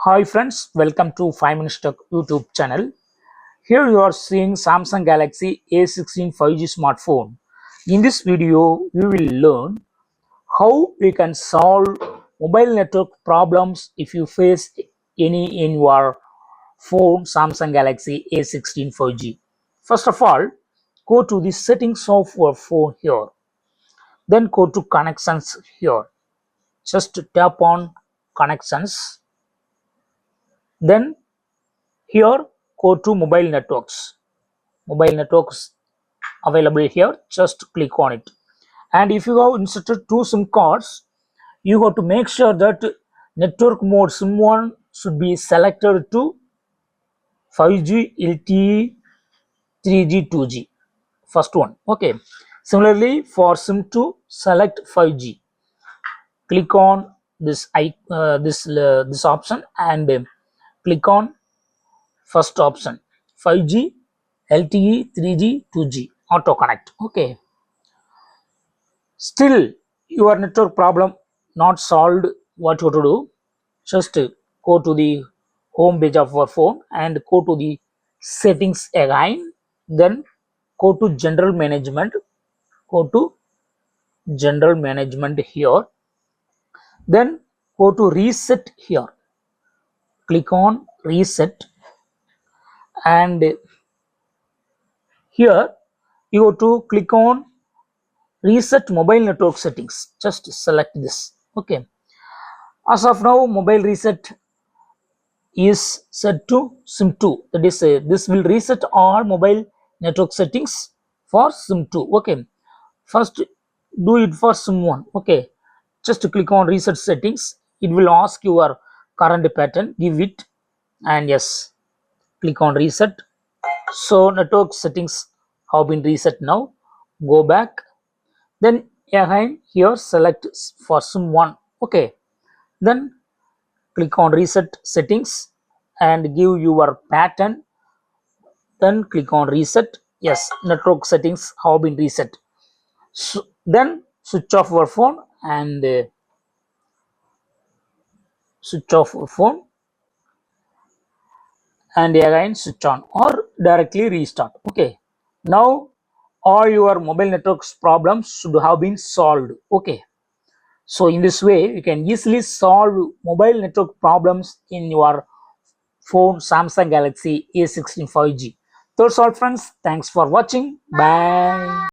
Hi friends, welcome to 5 Minutes Tech YouTube channel. Here you are seeing Samsung Galaxy A16 5G smartphone. In this video, you will learn how we can solve mobile network problems if you face any in your phone Samsung Galaxy A16 5G. First of all, go to the settings of your phone here. Then go to connections here. Just tap on connections. Then here go to mobile networks available here, just click on it. And if you have inserted two sim cards, you have to make sure that network mode sim 1 should be selected to 5G LTE 3G 2G, first one. Okay, similarly for sim 2, select 5G, click on this option and click on first option, 5G LTE 3G 2G auto connect. Okay, still your network problem not solved. What you have to do, just go to the home page of your phone and go to the settings again, then go to general management here, then go to reset here, click on reset, and here you have to click on reset mobile network settings. Just select this. Okay, as of now mobile reset is set to sim 2, that is this will reset all mobile network settings for sim 2. Okay, first do it for sim 1. Okay, just click on reset settings. It will ask your current pattern, give it, and yes, click on reset. So network settings have been reset now. Go back, then again here select for sim 1. Okay, then click on reset settings and give your pattern, then click on reset. Yes, network settings have been reset. So then switch off your phone and switch off your phone and again switch on or directly restart. Okay, now all your mobile networks problems should have been solved. Okay, so in this way you can easily solve mobile network problems in your phone Samsung Galaxy A16 5G. That's all friends. Thanks for watching. Bye.